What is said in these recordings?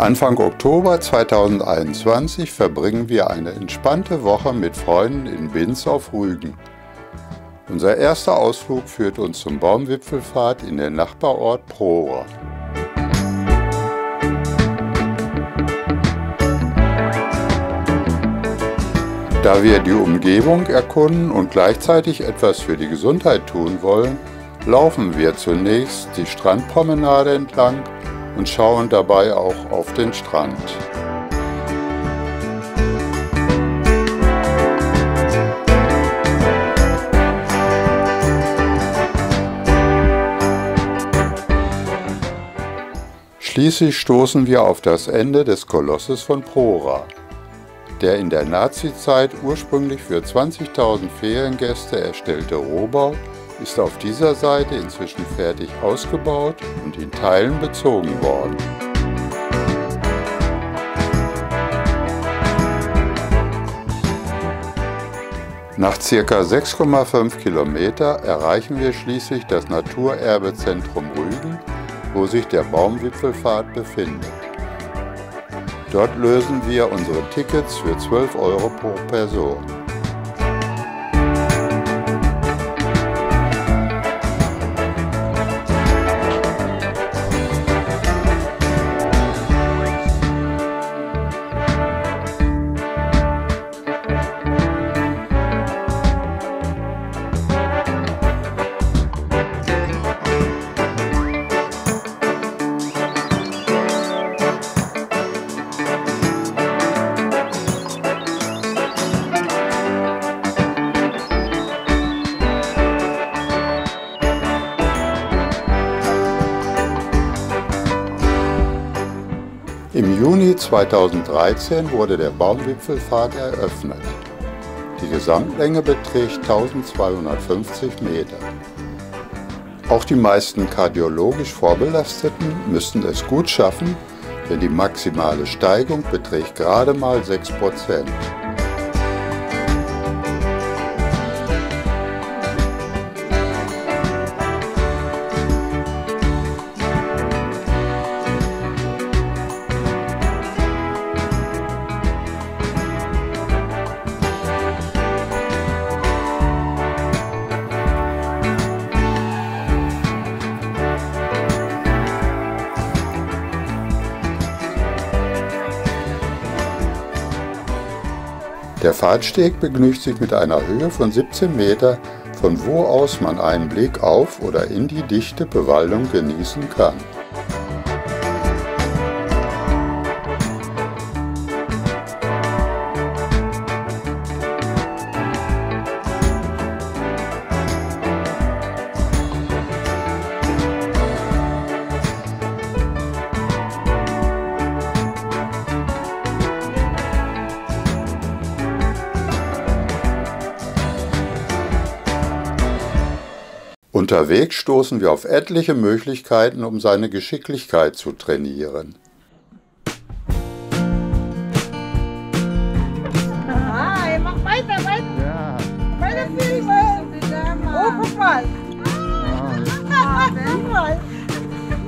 Anfang Oktober 2021 verbringen wir eine entspannte Woche mit Freunden in Binz auf Rügen. Unser erster Ausflug führt uns zum Baumwipfelpfad in den Nachbarort Prora. Da wir die Umgebung erkunden und gleichzeitig etwas für die Gesundheit tun wollen, laufen wir zunächst die Strandpromenade entlang und schauen dabei auch auf den Strand. Schließlich stoßen wir auf das Ende des Kolosses von Prora. Der in der Nazizeit ursprünglich für 20.000 Feriengäste erstellte Rohbau ist auf dieser Seite inzwischen fertig ausgebaut und in Teilen bezogen worden. Nach ca. 6,5 Kilometer erreichen wir schließlich das Naturerbezentrum Rügen, wo sich der Baumwipfelpfad befindet. Dort lösen wir unsere Tickets für 12 € pro Person. Im Juni 2013 wurde der Baumwipfelpfad eröffnet. Die Gesamtlänge beträgt 1250 Meter. Auch die meisten kardiologisch Vorbelasteten müssten es gut schaffen, denn die maximale Steigung beträgt gerade mal 6%. Der Pfadsteg begnügt sich mit einer Höhe von 17 Meter, von wo aus man einen Blick auf oder in die dichte Bewaldung genießen kann. Unterwegs stoßen wir auf etliche Möglichkeiten, um seine Geschicklichkeit zu trainieren. Hi, mach weiter, weiter. Ja. Weiter filmen. Oh, guck mal. Guck mal.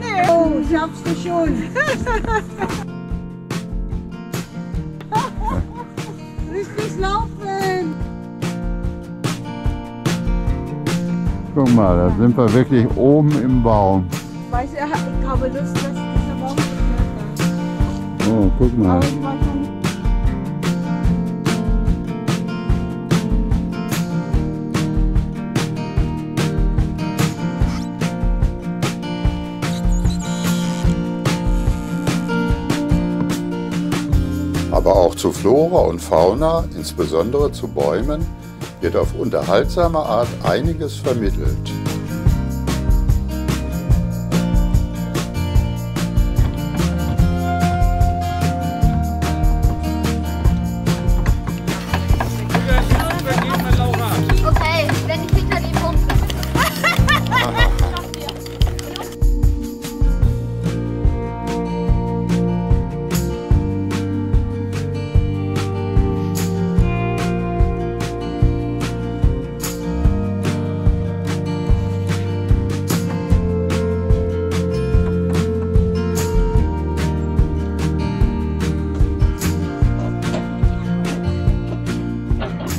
Nee. Oh, schaffst du schon. Richtig laufen. Guck mal, da sind wir wirklich oben im Baum. Ich weiß, ich habe Lust, dass dieser Baum geklettert. Oh, guck mal. Aber ich weiß noch nicht. Aber auch zu Flora und Fauna, insbesondere zu Bäumen, wird auf unterhaltsame Art einiges vermittelt. Okay, wenn ich hinter die Pumpe.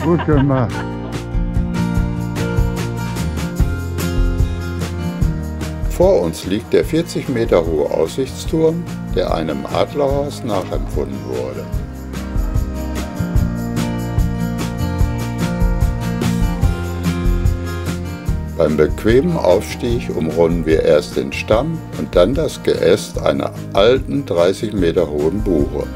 Gut gemacht. Vor uns liegt der 40 Meter hohe Aussichtsturm, der einem Adlerhorst nachempfunden wurde. Beim bequemen Aufstieg umrunden wir erst den Stamm und dann das Geäst einer alten 30 Meter hohen Buche.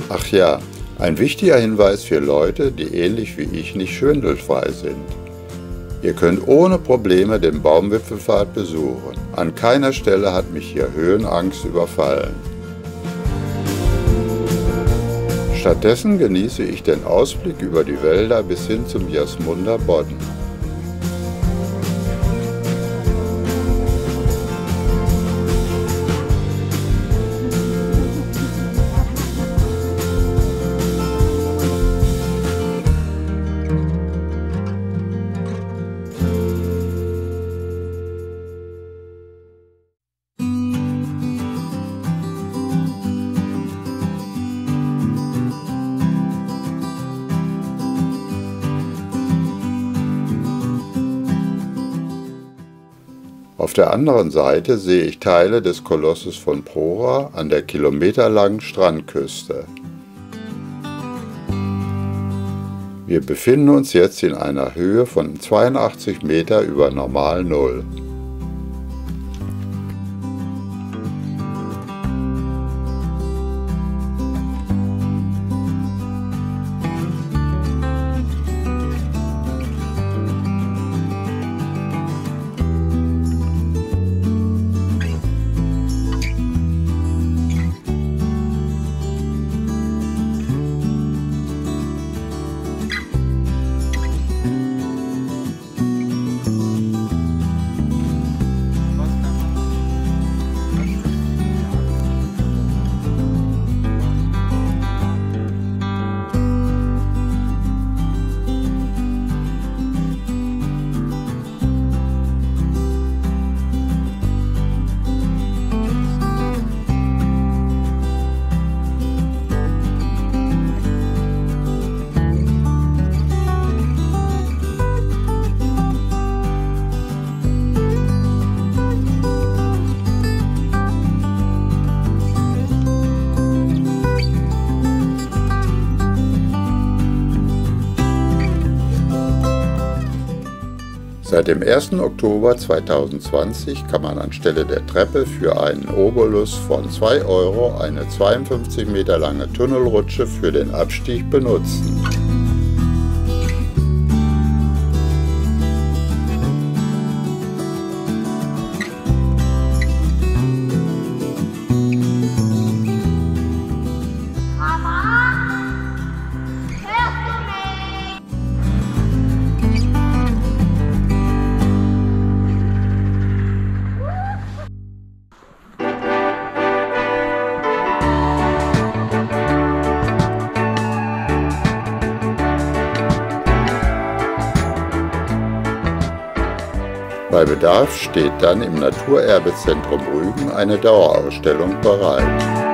Ach ja, ein wichtiger Hinweis für Leute, die ähnlich wie ich nicht schwindelfrei sind. Ihr könnt ohne Probleme den Baumwipfelpfad besuchen. An keiner Stelle hat mich hier Höhenangst überfallen. Stattdessen genieße ich den Ausblick über die Wälder bis hin zum Jasmunder Bodden. Auf der anderen Seite sehe ich Teile des Kolosses von Prora an der kilometerlangen Strandküste. Wir befinden uns jetzt in einer Höhe von 82 Meter über Normalnull. Seit dem 1. Oktober 2020 kann man anstelle der Treppe für einen Obolus von 2 € eine 52 Meter lange Tunnelrutsche für den Abstieg benutzen. Bei Bedarf steht dann im Naturerbezentrum Rügen eine Dauerausstellung bereit.